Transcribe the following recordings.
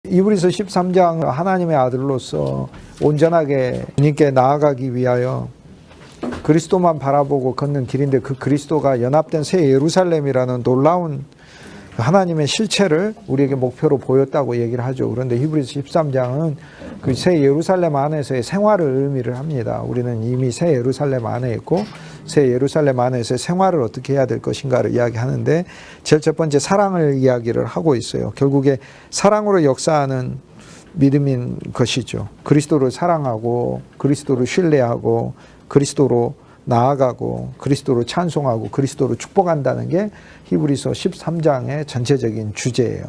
히브리서 13장 하나님의 아들로서 온전하게 주님께 나아가기 위하여 그리스도만 바라보고 걷는 길인데, 그 그리스도가 연합된 새 예루살렘이라는 놀라운 하나님의 실체를 우리에게 목표로 보였다고 얘기를 하죠. 그런데 히브리서 13장은 그 새 예루살렘 안에서의 생활을 의미를 합니다. 우리는 이미 새 예루살렘 안에 있고 새 예루살렘 안에서의 생활을 어떻게 해야 될 것인가를 이야기하는데, 제일 첫 번째 사랑을 이야기를 하고 있어요. 결국에 사랑으로 역사하는 믿음인 것이죠. 그리스도를 사랑하고 그리스도를 신뢰하고 그리스도로 나아가고 그리스도로 찬송하고 그리스도로 축복한다는 게 히브리서 13장의 전체적인 주제예요.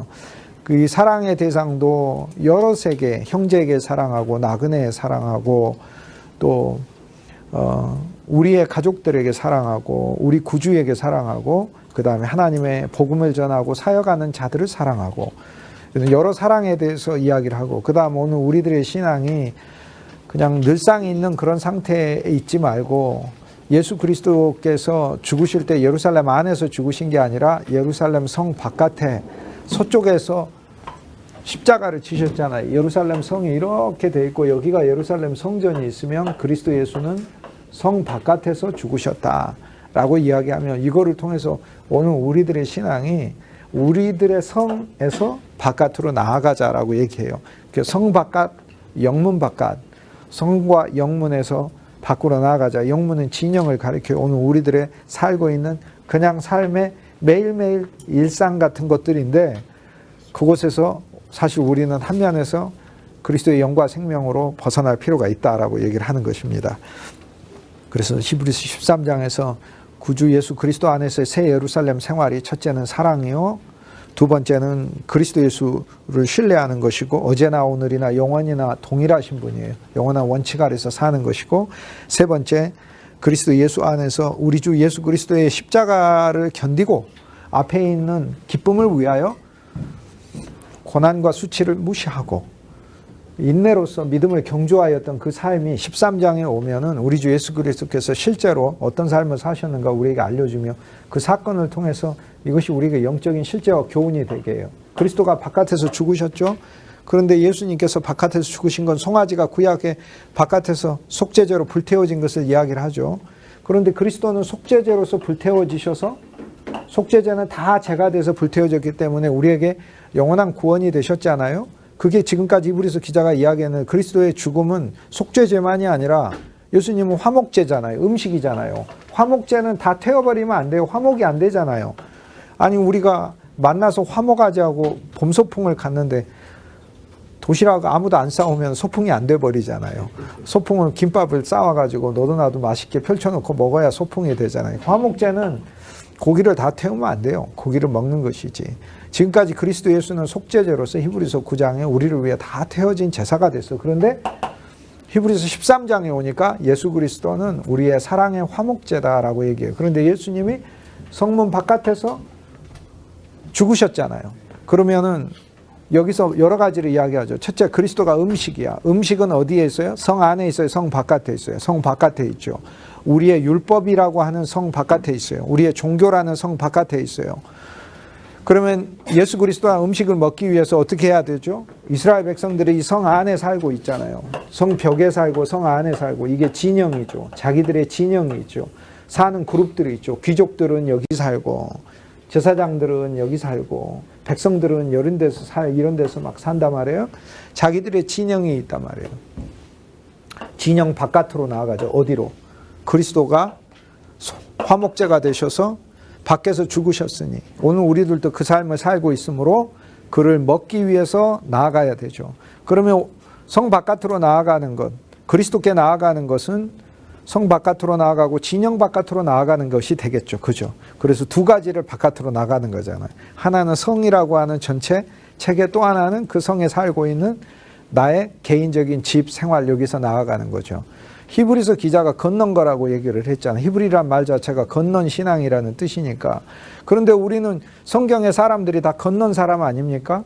그 사랑의 대상도 여러 세계, 형제에게 사랑하고 나그네에 사랑하고 또 우리의 가족들에게 사랑하고 우리 구주에게 사랑하고 그 다음에 하나님의 복음을 전하고 사역하는 자들을 사랑하고, 여러 사랑에 대해서 이야기를 하고, 그 다음 오늘 우리들의 신앙이 그냥 늘상 있는 그런 상태에 있지 말고 예수 그리스도께서 죽으실 때 예루살렘 안에서 죽으신 게 아니라 예루살렘 성 바깥에 서쪽에서 십자가를 지셨잖아요. 예루살렘 성이 이렇게 돼 있고 여기가 예루살렘 성전이 있으면 그리스도 예수는 성 바깥에서 죽으셨다라고 이야기하면, 이거를 통해서 오늘 우리들의 신앙이 우리들의 성에서 바깥으로 나아가자라고 얘기해요. 성 바깥, 영문 바깥, 성과 영문에서 밖으로 나아가자. 영문은 진영을 가리켜요. 오늘 우리들의 살고 있는 그냥 삶의 매일매일 일상 같은 것들인데, 그곳에서 사실 우리는 한 면에서 그리스도의 영과 생명으로 벗어날 필요가 있다라고 얘기를 하는 것입니다. 그래서 히브리서 13장에서 구주 예수 그리스도 안에서의 새 예루살렘 생활이, 첫째는 사랑이요, 두 번째는 그리스도 예수를 신뢰하는 것이고, 어제나 오늘이나 영원히나 동일하신 분이에요. 영원한 원칙 아래서 사는 것이고, 세 번째 그리스도 예수 안에서 우리 주 예수 그리스도의 십자가를 견디고 앞에 있는 기쁨을 위하여 고난과 수치를 무시하고 인내로서 믿음을 경주하였던 그 삶이 13장에 오면은 우리 주 예수 그리스도께서 실제로 어떤 삶을 사셨는가 우리에게 알려주며, 그 사건을 통해서 이것이 우리에게 영적인 실제와 교훈이 되게 해요. 그리스도가 바깥에서 죽으셨죠. 그런데 예수님께서 바깥에서 죽으신 건 송아지가 구약의 바깥에서 속죄제로 불태워진 것을 이야기를 하죠. 그런데 그리스도는 속죄제로서 불태워지셔서, 속죄제는 다 제가 돼서 불태워졌기 때문에 우리에게 영원한 구원이 되셨잖아요. 그게 지금까지 히브리서 기자가 이야기하는 그리스도의 죽음은 속죄제만이 아니라 예수님은 화목제잖아요. 음식이잖아요. 화목제는 다 태워버리면 안 돼요. 화목이 안 되잖아요. 아니, 우리가 만나서 화목하자고 봄소풍을 갔는데 도시락 아무도 안 싸우면 소풍이 안 돼버리잖아요. 소풍은 김밥을 싸와가지고 너도 나도 맛있게 펼쳐놓고 먹어야 소풍이 되잖아요. 화목제는 고기를 다 태우면 안 돼요. 고기를 먹는 것이지. 지금까지 그리스도 예수는 속죄제로서 히브리서 9장에 우리를 위해 다 태워진 제사가 됐어. 그런데 히브리서 13장에 오니까 예수 그리스도는 우리의 사랑의 화목제다라고 얘기해요. 그런데 예수님이 성문 바깥에서 죽으셨잖아요. 그러면은 여기서 여러 가지를 이야기하죠. 첫째, 그리스도가 음식이야. 음식은 어디에 있어요? 성 안에 있어요? 성 바깥에 있어요? 성 바깥에 있죠. 우리의 율법이라고 하는 성 바깥에 있어요. 우리의 종교라는 성 바깥에 있어요. 그러면 예수 그리스도와 음식을 먹기 위해서 어떻게 해야 되죠? 이스라엘 백성들이 이 성 안에 살고 있잖아요. 성 벽에 살고 성 안에 살고, 이게 진영이죠. 자기들의 진영이 있죠. 사는 그룹들이 있죠. 귀족들은 여기 살고, 제사장들은 여기 살고, 백성들은 이런 데서 막 산단 말이에요. 자기들의 진영이 있단 말이에요. 진영 바깥으로 나아가죠. 어디로? 그리스도가 화목제가 되셔서 밖에서 죽으셨으니 오늘 우리들도 그 삶을 살고 있으므로 그를 먹기 위해서 나아가야 되죠. 그러면 성 바깥으로 나아가는 것, 그리스도께 나아가는 것은 성 바깥으로 나아가고 진영 바깥으로 나아가는 것이 되겠죠. 그죠? 그래서 두 가지를 바깥으로 나가는 거잖아요. 하나는 성이라고 하는 전체 체계, 또 하나는 그 성에 살고 있는 나의 개인적인 집, 생활, 여기서 나아가는 거죠. 히브리서 기자가 건넌 거라고 얘기를 했잖아요. 히브리란 말 자체가 건넌 신앙이라는 뜻이니까. 그런데 우리는 성경의 사람들이 다 건넌 사람 아닙니까?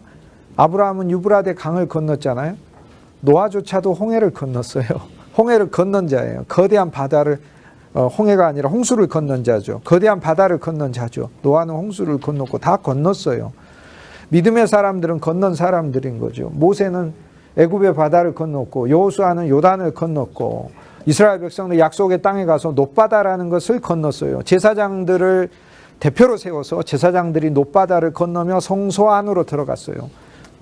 아브라함은 유브라데 강을 건넜잖아요. 노아조차도 홍해를 건넜어요. 홍해를 건넌 자예요. 거대한 바다를, 홍해가 아니라 홍수를 건넌 자죠. 거대한 바다를 건넌 자죠. 노아는 홍수를 건넜고 다 건넜어요. 믿음의 사람들은 건넌 사람들인 거죠. 모세는 애굽의 바다를 건넜고 여호수아는 요단을 건넜고 이스라엘 백성들 약속의 땅에 가서 놋바다라는 것을 건넜어요. 제사장들을 대표로 세워서 제사장들이 놋바다를 건너며 성소 안으로 들어갔어요.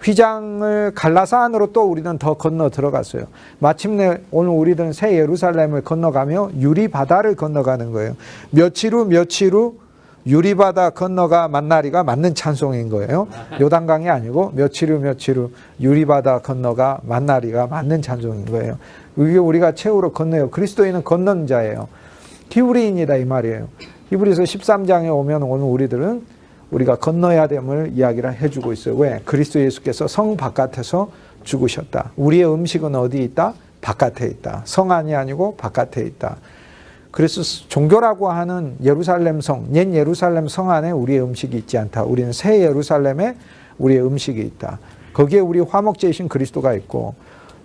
휘장을 갈라서 안으로 또 우리는 더 건너 들어갔어요. 마침내 오늘 우리들은 새 예루살렘을 건너가며 유리바다를 건너가는 거예요. 며칠 후 유리바다 건너가 만나리가 맞는 찬송인 거예요. 요단강이 아니고 며칠 후 유리바다 건너가 만나리가 맞는 찬송인 거예요. 이게 우리가 최후로 건너요. 그리스도인은 건넌 자예요. 히브리인이다 이 말이에요. 히브리서 13장에 오면 오늘 우리가 건너야 됨을 이야기를 해주고 있어요. 왜? 그리스도 예수께서 성 바깥에서 죽으셨다. 우리의 음식은 어디 있다? 바깥에 있다. 성 안이 아니고 바깥에 있다. 그래서 종교라고 하는 예루살렘 성, 옛 예루살렘 성 안에 우리의 음식이 있지 않다. 우리는 새 예루살렘에 우리의 음식이 있다. 거기에 우리 화목제이신 그리스도가 있고,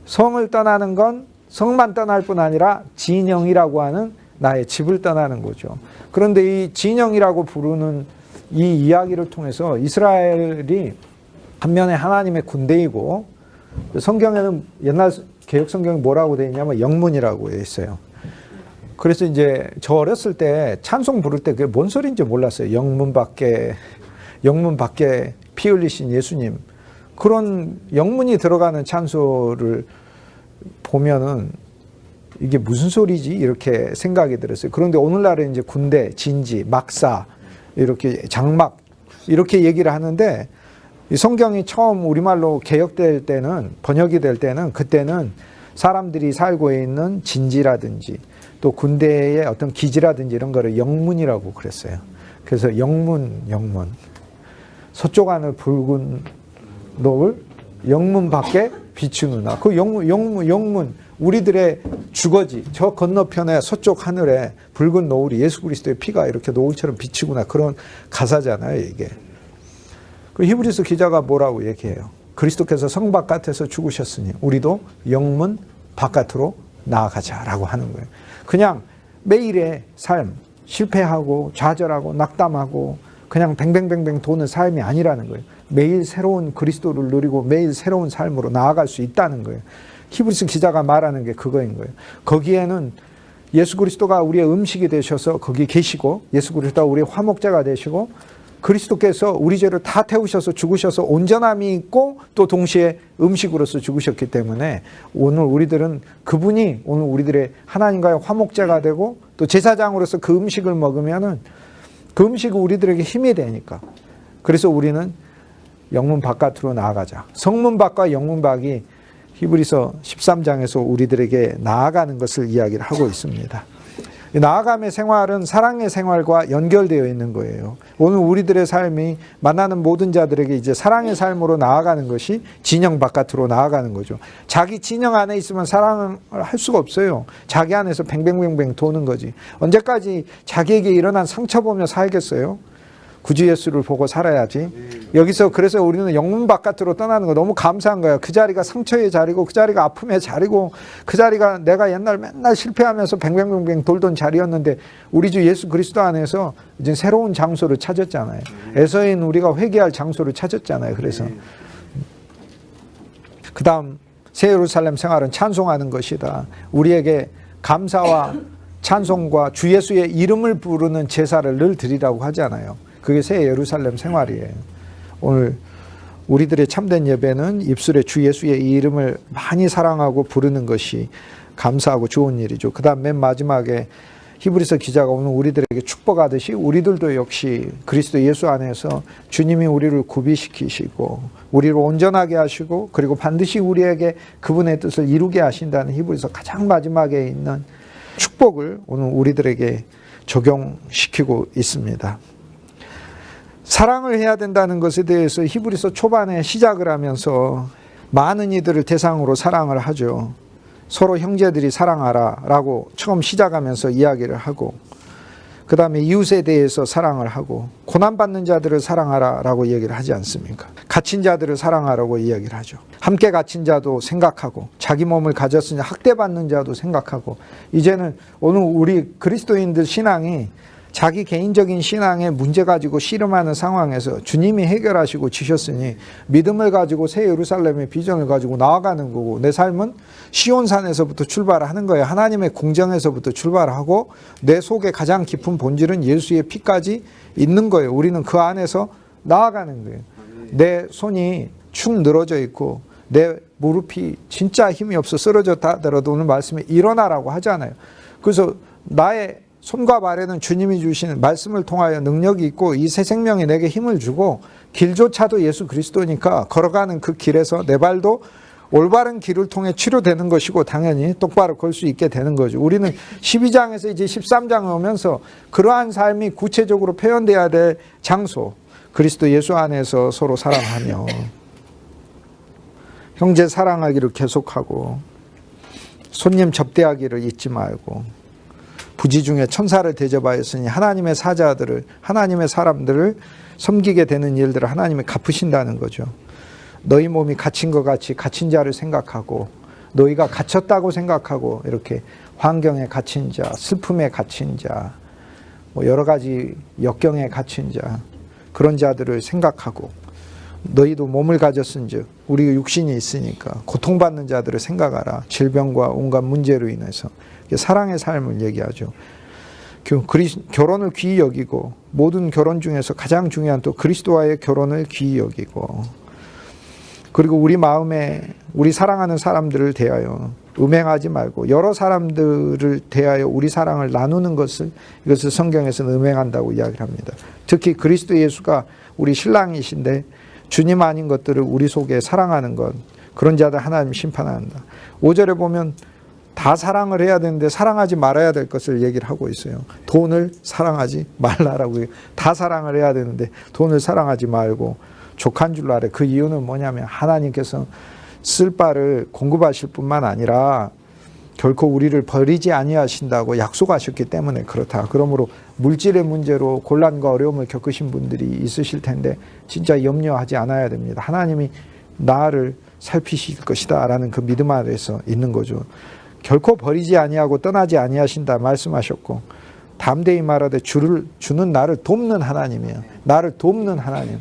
성을 떠나는 건 성만 떠날 뿐 아니라 진영이라고 하는 나의 집을 떠나는 거죠. 그런데 이 진영이라고 부르는 이 이야기를 통해서 이스라엘이 한면에 하나님의 군대이고, 성경에는 옛날 개혁 성경이 뭐라고 되어 있냐면 영문이라고 되어 있어요. 그래서 이제 저 어렸을 때 찬송 부를 때 그게 뭔 소리인지 몰랐어요. 영문 밖에 피 흘리신 예수님. 그런 영문이 들어가는 찬소를 보면은 이게 무슨 소리지? 이렇게 생각이 들었어요. 그런데 오늘날은 이제 군대, 진지, 막사, 이렇게 장막, 이렇게 얘기를 하는데, 이 성경이 처음 우리말로 개혁될 때는, 번역이 될 때는, 그때는 사람들이 살고 있는 진지라든지 또 군대의 어떤 기지라든지 이런 거를 영문이라고 그랬어요. 그래서 영문. 서쪽 하늘 붉은 노을, 영문 밖에 비추는나. 그 영문. 우리들의 주거지. 저 건너편에 서쪽 하늘에 붉은 노을이 예수 그리스도의 피가 이렇게 노을처럼 비치구나. 그런 가사잖아요, 이게. 그 히브리서 기자가 뭐라고 얘기해요? 그리스도께서 성 바깥에서 죽으셨으니 우리도 영문 바깥으로 나아가자라고 하는 거예요. 그냥 매일의 삶, 실패하고 좌절하고 낙담하고 그냥 뱅뱅뱅뱅 도는 삶이 아니라는 거예요. 매일 새로운 그리스도를 누리고 매일 새로운 삶으로 나아갈 수 있다는 거예요. 히브리서 기자가 말하는 게 그거인 거예요. 거기에는 예수 그리스도가 우리의 음식이 되셔서 거기 계시고, 예수 그리스도가 우리의 화목제가 되시고, 그리스도께서 우리 죄를 다 태우셔서 죽으셔서 온전함이 있고 또 동시에 음식으로서 죽으셨기 때문에 오늘 우리들은 그분이 오늘 우리들의 하나님과의 화목제가 되고 또 제사장으로서 그 음식을 먹으면은 그 음식이 우리들에게 힘이 되니까. 그래서 우리는 영문 바깥으로 나아가자. 성문 밖과 영문 밖이 히브리서 13장에서 우리들에게 나아가는 것을 이야기를 하고 있습니다. 나아감의 생활은 사랑의 생활과 연결되어 있는 거예요. 오늘 우리들의 삶이 만나는 모든 자들에게 이제 사랑의 삶으로 나아가는 것이 진영 바깥으로 나아가는 거죠. 자기 진영 안에 있으면 사랑을 할 수가 없어요. 자기 안에서 뱅뱅뱅뱅 도는 거지. 언제까지 자기에게 일어난 상처 보며 살겠어요? 구주 예수를 보고 살아야지. 여기서 그래서 우리는 영문 바깥으로 떠나는 거 너무 감사한 거예요. 그 자리가 상처의 자리고 그 자리가 아픔의 자리고 그 자리가 내가 옛날 맨날 실패하면서 뱅뱅뱅뱅 돌던 자리였는데 우리 주 예수 그리스도 안에서 이제 새로운 장소를 찾았잖아요. 에서인 우리가 회개할 장소를 찾았잖아요. 그래서 그 다음 새 예루살렘 생활은 찬송하는 것이다. 우리에게 감사와 찬송과 주 예수의 이름을 부르는 제사를 늘 드리라고 하잖아요. 그게 새 예루살렘 생활이에요. 오늘 우리들의 참된 예배는 입술에 주 예수의 이름을 많이 사랑하고 부르는 것이 감사하고 좋은 일이죠. 그 다음 맨 마지막에 히브리서 기자가 오늘 우리들에게 축복하듯이 우리들도 역시 그리스도 예수 안에서 주님이 우리를 구비시키시고 우리를 온전하게 하시고 그리고 반드시 우리에게 그분의 뜻을 이루게 하신다는 히브리서 가장 마지막에 있는 축복을 오늘 우리들에게 적용시키고 있습니다. 사랑을 해야 된다는 것에 대해서 히브리서 초반에 시작을 하면서 많은 이들을 대상으로 사랑을 하죠. 서로 형제들이 사랑하라 라고 처음 시작하면서 이야기를 하고 그 다음에 이웃에 대해서 사랑을 하고 고난받는 자들을 사랑하라 라고 얘기를 하지 않습니까? 갇힌 자들을 사랑하라고 이야기를 하죠. 함께 갇힌 자도 생각하고 자기 몸을 가졌으니 학대받는 자도 생각하고 이제는 오늘 우리 그리스도인들 신앙이 자기 개인적인 신앙에 문제 가지고 씨름하는 상황에서 주님이 해결하시고 주셨으니 믿음을 가지고 새 예루살렘의 비전을 가지고 나아가는 거고, 내 삶은 시온산에서부터 출발하는 거예요. 하나님의 공정에서부터 출발하고 내 속에 가장 깊은 본질은 예수의 피까지 있는 거예요. 우리는 그 안에서 나아가는 거예요. 내 손이 축 늘어져 있고 내 무릎이 진짜 힘이 없어 쓰러졌다 하더라도 오늘 말씀에 일어나라고 하잖아요. 그래서 나의 손과 발에는 주님이 주시는 말씀을 통하여 능력이 있고 이 새 생명이 내게 힘을 주고, 길조차도 예수 그리스도니까 걸어가는 그 길에서 내 발도 올바른 길을 통해 치료되는 것이고 당연히 똑바로 걸 수 있게 되는 거죠. 우리는 12장에서 이제 13장을 오면서 그러한 삶이 구체적으로 표현돼야 될 장소, 그리스도 예수 안에서 서로 사랑하며 형제 사랑하기를 계속하고 손님 접대하기를 잊지 말고 부지 중에 천사를 대접하였으니 하나님의 사자들을, 하나님의 사람들을 섬기게 되는 일들을 하나님이 갚으신다는 거죠. 너희 몸이 갇힌 것 같이 갇힌 자를 생각하고, 너희가 갇혔다고 생각하고, 이렇게 환경에 갇힌 자, 슬픔에 갇힌 자, 뭐 여러 가지 역경에 갇힌 자, 그런 자들을 생각하고, 너희도 몸을 가졌은즉 우리 육신이 있으니까 고통받는 자들을 생각하라. 질병과 온갖 문제로 인해서. 사랑의 삶을 얘기하죠. 결혼을 귀히 여기고, 모든 결혼 중에서 가장 중요한 또 그리스도와의 결혼을 귀히 여기고, 그리고 우리 마음에 우리 사랑하는 사람들을 대하여 음행하지 말고 여러 사람들을 대하여 우리 사랑을 나누는 것을, 이것을 성경에서는 음행한다고 이야기를 합니다. 특히 그리스도 예수가 우리 신랑이신데 주님 아닌 것들을 우리 속에 사랑하는 것, 그런 자들 하나님 심판한다. 5절에 보면 다 사랑을 해야 되는데 사랑하지 말아야 될 것을 얘기를 하고 있어요. 돈을 사랑하지 말라라고. 다 사랑을 해야 되는데 돈을 사랑하지 말고 족한 줄 알아. 그 이유는 뭐냐면 하나님께서 쓸 바를 공급하실 뿐만 아니라 결코 우리를 버리지 아니하신다고 약속하셨기 때문에 그렇다. 그러므로 물질의 문제로 곤란과 어려움을 겪으신 분들이 있으실 텐데 진짜 염려하지 않아야 됩니다. 하나님이 나를 살피실 것이다 라는 그 믿음 아래서 있는 거죠. 결코 버리지 아니하고 떠나지 아니하신다 말씀하셨고, 담대히 말하되 주는 나를 돕는 하나님이에요. 나를 돕는 하나님.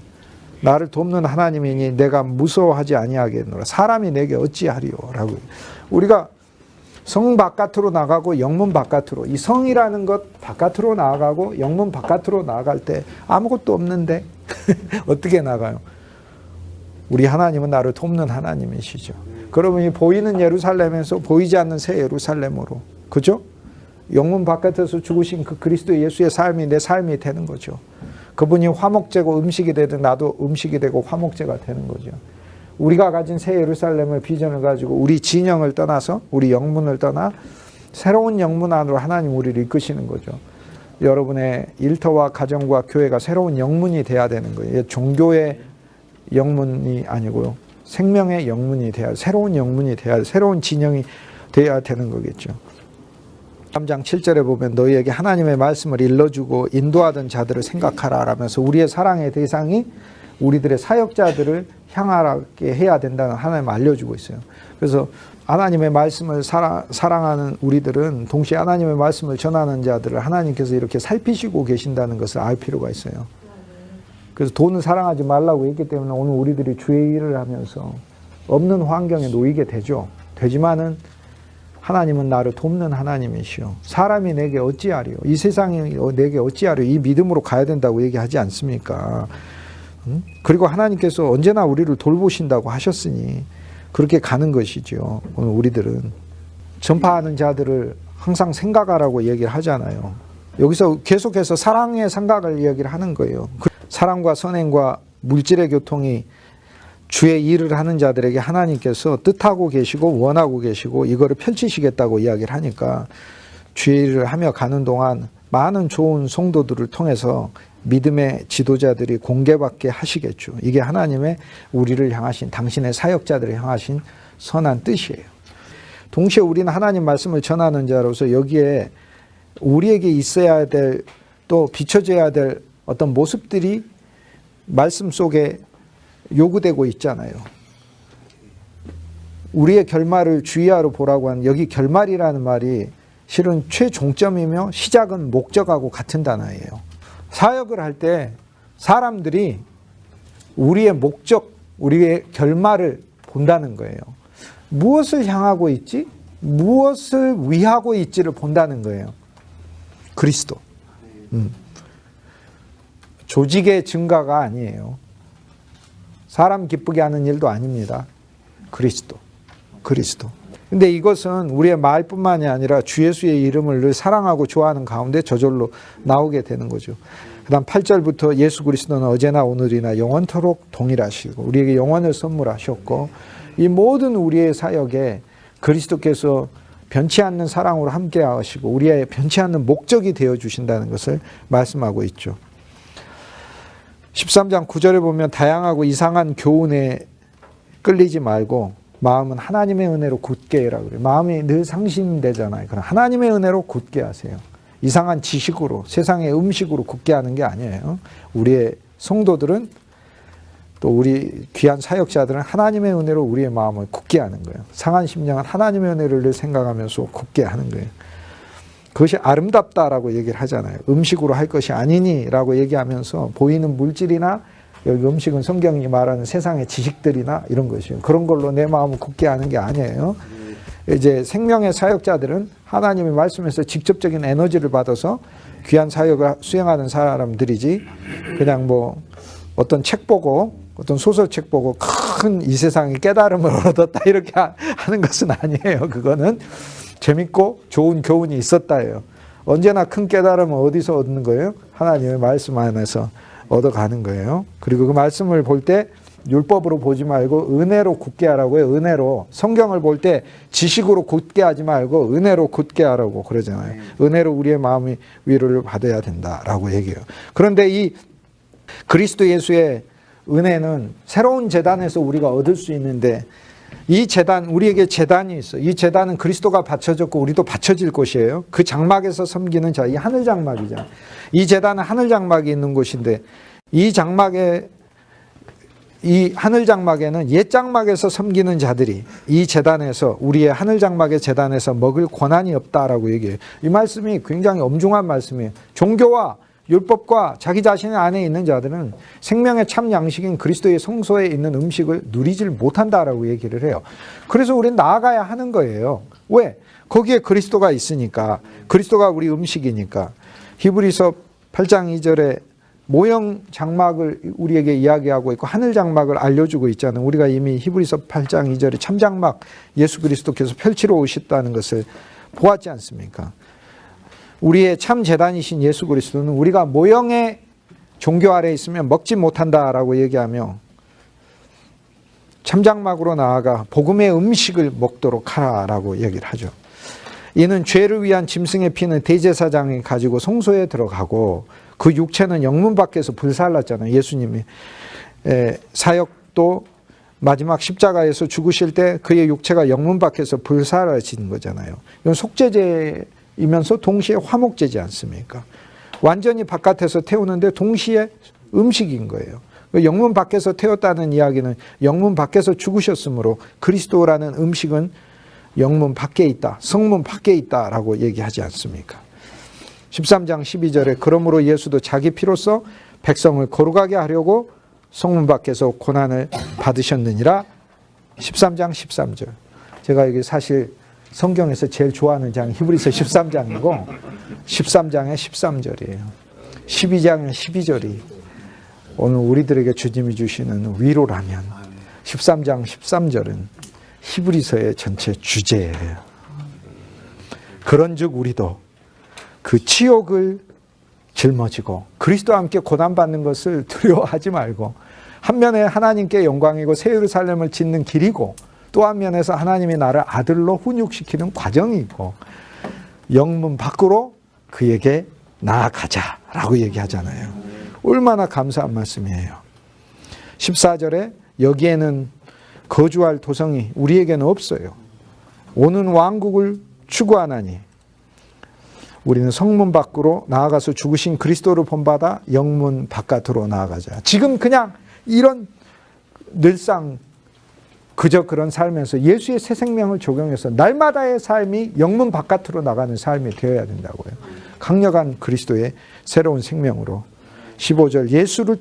나를 돕는 하나님이니 내가 무서워하지 아니하겠노라. 사람이 내게 어찌하리요 라고. 우리가 성 바깥으로 나가고 영문 바깥으로, 이 성이라는 것 바깥으로 나아가고 영문 바깥으로 나아갈 때 아무것도 없는데 어떻게 나가요? 우리 하나님은 나를 돕는 하나님이시죠. 그러면 이 보이는 예루살렘에서 보이지 않는 새 예루살렘으로, 그죠? 영문 바깥에서 죽으신 그 그리스도 예수의 삶이 내 삶이 되는 거죠. 그분이 화목제고 음식이 되든 나도 음식이 되고 화목제가 되는 거죠. 우리가 가진 새 예루살렘의 비전을 가지고 우리 진영을 떠나서, 우리 영문을 떠나 새로운 영문 안으로 하나님 우리를 이끄시는 거죠. 여러분의 일터와 가정과 교회가 새로운 영문이 돼야 되는 거예요. 종교의 영문이 아니고요. 생명의 영문이 돼야, 새로운 영문이 돼야, 새로운 진영이 돼야 되는 거겠죠. 3장 7절에 보면 너희에게 하나님의 말씀을 일러주고 인도하던 자들을 생각하라 라면서 우리의 사랑의 대상이 우리들의 사역자들을 향하게 해야 된다는 하나님 알려주고 있어요. 그래서 하나님의 말씀을 사랑하는 우리들은 동시에 하나님의 말씀을 전하는 자들을 하나님께서 이렇게 살피시고 계신다는 것을 알 필요가 있어요. 그래서 돈을 사랑하지 말라고 했기 때문에 오늘 우리들이 주의 일을 하면서 없는 환경에 놓이게 되죠. 되지만은 하나님은 나를 돕는 하나님이시오. 사람이 내게 어찌하리요? 이 세상이 내게 어찌하리요? 이 믿음으로 가야 된다고 얘기하지 않습니까? 그리고 하나님께서 언제나 우리를 돌보신다고 하셨으니 그렇게 가는 것이죠. 오늘 우리들은 전파하는 자들을 항상 생각하라고 얘기를 하잖아요. 여기서 계속해서 사랑의 생각을 이야기를 하는 거예요. 사랑과 선행과 물질의 교통이 주의 일을 하는 자들에게 하나님께서 뜻하고 계시고 원하고 계시고 이거를 펼치시겠다고 이야기를 하니까 주의 일을 하며 가는 동안 많은 좋은 성도들을 통해서 믿음의 지도자들이 공개받게 하시겠죠. 이게 하나님의 우리를 향하신, 당신의 사역자들을 향하신 선한 뜻이에요. 동시에 우리는 하나님 말씀을 전하는 자로서 여기에 우리에게 있어야 될, 또 비춰져야 될 어떤 모습들이 말씀 속에 요구되고 있잖아요. 우리의 결말을 주의하러 보라고 하는, 여기 결말이라는 말이 실은 최종점이며 시작은 목적하고 같은 단어예요. 사역을 할 때 사람들이 우리의 목적, 우리의 결말을 본다는 거예요. 무엇을 향하고 있지? 무엇을 위하고 있지를 본다는 거예요. 그리스도. 조직의 증가가 아니에요. 사람 기쁘게 하는 일도 아닙니다. 그리스도. 근데 이것은 우리의 말뿐만이 아니라 주 예수의 이름을 늘 사랑하고 좋아하는 가운데 저절로 나오게 되는 거죠. 그 다음 8절부터 예수 그리스도는 어제나 오늘이나 영원토록 동일하시고 우리에게 영원을 선물하셨고 이 모든 우리의 사역에 그리스도께서 변치 않는 사랑으로 함께 하시고 우리의 변치 않는 목적이 되어주신다는 것을 말씀하고 있죠. 13장 9절에 보면 다양하고 이상한 교훈에 끌리지 말고 마음은 하나님의 은혜로 굳게 해라 그래요. 마음이 늘 상심되잖아요. 그럼 하나님의 은혜로 굳게 하세요. 이상한 지식으로 세상의 음식으로 굳게 하는 게 아니에요. 우리의 성도들은 또 우리 귀한 사역자들은 하나님의 은혜로 우리의 마음을 굳게 하는 거예요. 상한 심령은 하나님의 은혜를 늘 생각하면서 굳게 하는 거예요. 그것이 아름답다라고 얘기를 하잖아요. 음식으로 할 것이 아니니라고 얘기하면서 보이는 물질이나 여기 음식은 성경이 말하는 세상의 지식들이나 이런 것이요. 그런 걸로 내 마음을 굳게 하는 게 아니에요. 이제 생명의 사역자들은 하나님의 말씀에서 직접적인 에너지를 받아서 귀한 사역을 수행하는 사람들이지 그냥 뭐 어떤 책 보고 어떤 소설책 보고 큰 이 세상의 깨달음을 얻었다 이렇게 하는 것은 아니에요. 그거는 재밌고 좋은 교훈이 있었다예요. 언제나 큰 깨달음은 어디서 얻는 거예요? 하나님의 말씀 안에서 얻어가는 거예요. 그리고 그 말씀을 볼 때 율법으로 보지 말고 은혜로 굳게 하라고요. 은혜로. 성경을 볼 때 지식으로 굳게 하지 말고 은혜로 굳게 하라고 그러잖아요. 은혜로 우리의 마음이 위로를 받아야 된다라고 얘기해요. 그런데 이 그리스도 예수의 은혜는 새로운 제단에서 우리가 얻을 수 있는데 이 제단, 우리에게 제단이 있어요. 이 제단은 그리스도가 바쳐졌고 우리도 바쳐질 곳이에요. 그 장막에서 섬기는 자, 이 하늘 장막이잖아요. 이 제단은 하늘 장막이 있는 곳인데 이 장막에 이 하늘 장막에는 옛 장막에서 섬기는 자들이 이 제단에서 우리의 하늘 장막의 제단에서 먹을 권한이 없다라고 얘기해요. 이 말씀이 굉장히 엄중한 말씀이에요. 종교와 율법과 자기 자신 안에 있는 자들은 생명의 참 양식인 그리스도의 성소에 있는 음식을 누리질 못한다라고 얘기를 해요. 그래서 우리는 나아가야 하는 거예요. 왜? 거기에 그리스도가 있으니까. 그리스도가 우리 음식이니까. 히브리서 8장 2절에 모형 장막을 우리에게 이야기하고 있고 하늘 장막을 알려주고 있잖아요. 우리가 이미 히브리서 8장 2절에 참 장막 예수 그리스도께서 펼치러 오셨다는 것을 보았지 않습니까? 우리의 참 제단이신 예수 그리스도는 우리가 모형의 종교 아래에 있으면 먹지 못한다라고 얘기하며 참장막으로 나아가 복음의 음식을 먹도록 하라라고 얘기를 하죠. 이는 죄를 위한 짐승의 피는 대제사장이 가지고 성소에 들어가고 그 육체는 영문 밖에서 불살랐잖아요. 예수님이 사역도 마지막 십자가에서 죽으실 때 그의 육체가 영문 밖에서 불살라진 거잖아요. 이건 속죄제이면서 동시에 화목제지 않습니까? 완전히 바깥에서 태우는데 동시에 음식인 거예요. 영문 밖에서 태웠다는 이야기는 영문 밖에서 죽으셨으므로 그리스도라는 음식은 영문 밖에 있다, 성문 밖에 있다라고 얘기하지 않습니까? 13장 12절에 그러므로 예수도 자기 피로써 백성을 거룩하게 하려고 성문 밖에서 고난을 받으셨느니라. 13장 13절. 제가 여기 사실 성경에서 제일 좋아하는 장이 히브리서 13장이고 13장의 13절이에요. 12장의 12절이 오늘 우리들에게 주님이 주시는 위로라면 13장 13절은 히브리서의 전체 주제예요. 그런즉 우리도 그 치욕을 짊어지고 그리스도와 함께 고난받는 것을 두려워하지 말고 한면에 하나님께 영광이고 새 예루살렘을 짓는 길이고 또 한면에서 하나님이 나를 아들로 훈육시키는 과정이고 영문 밖으로 그에게 나아가자라고 얘기하잖아요. 얼마나 감사한 말씀이에요. 14절에 여기에는 거주할 도성이 우리에게는 없어요. 오는 왕국을 추구하나니 우리는 성문 밖으로 나아가서 죽으신 그리스도를 본받아 영문 바깥으로 나아가자. 지금 그냥 이런 늘상 그저 그런 삶에서 예수의 새 생명을 적용해서 날마다의 삶이 영문 바깥으로 나가는 삶이 되어야 된다고요. 강력한 그리스도의 새로운 생명으로. 15절 예수를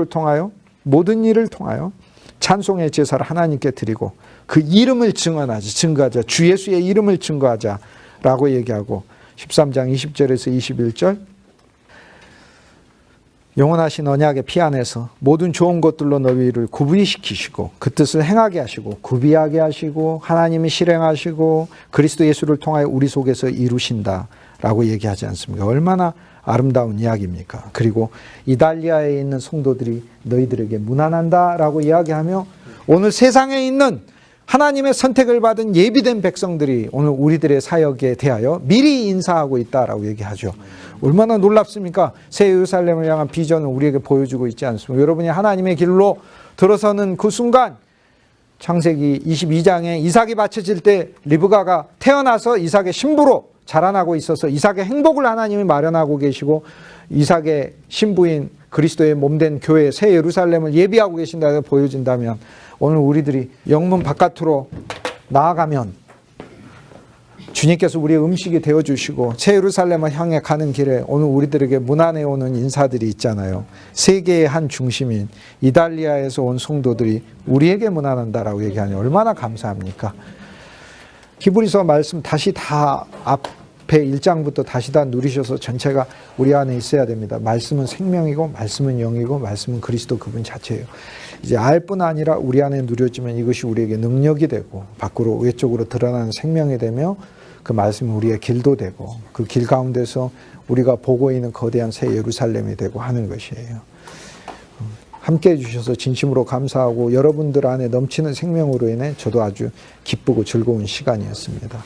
통하여 모든 일을 통하여 찬송의 제사를 하나님께 드리고 그 이름을 증거하자. 주 예수의 이름을 증거하자라고 얘기하고 13장 20절에서 21절 영원하신 언약의 피 안에서 모든 좋은 것들로 너희를 구비시키시고 그 뜻을 행하게 하시고 구비하게 하시고 하나님이 실행하시고 그리스도 예수를 통하여 우리 속에서 이루신다라고 얘기하지 않습니까? 얼마나 아름다운 이야기입니까? 그리고 이달리아에 있는 성도들이 너희들에게 문안한다라고 이야기하며 오늘 세상에 있는 하나님의 선택을 받은 예비된 백성들이 오늘 우리들의 사역에 대하여 미리 인사하고 있다라고 얘기하죠. 얼마나 놀랍습니까? 새 예루살렘을 향한 비전을 우리에게 보여주고 있지 않습니까? 여러분이 하나님의 길로 들어서는 그 순간 창세기 22장에 이삭이 바쳐질 때 리브가가 태어나서 이삭의 신부로 자라나고 있어서 이삭의 행복을 하나님이 마련하고 계시고 이삭의 신부인 그리스도의 몸된 교회 새 예루살렘을 예비하고 계신다고 보여진다면 오늘 우리들이 영문 바깥으로 나아가면 주님께서 우리의 음식이 되어주시고 새 예루살렘을 향해 가는 길에 오늘 우리들에게 문안해 오는 인사들이 있잖아요. 세계의 한 중심인 이달리아에서 온 성도들이 우리에게 문안한다라고 얘기하니 얼마나 감사합니까? 히브리서 말씀 다시 다 앞에 1장부터 다시 다 누리셔서 전체가 우리 안에 있어야 됩니다. 말씀은 생명이고 말씀은 영이고 말씀은 그리스도 그분 자체예요. 이제 알 뿐 아니라 우리 안에 누려지면 이것이 우리에게 능력이 되고 밖으로 외적으로 드러나는 생명이 되며 그 말씀은 우리의 길도 되고 그 길 가운데서 우리가 보고 있는 거대한 새 예루살렘이 되고 하는 것이에요. 함께 해주셔서 진심으로 감사하고 여러분들 안에 넘치는 생명으로 인해 저도 아주 기쁘고 즐거운 시간이었습니다.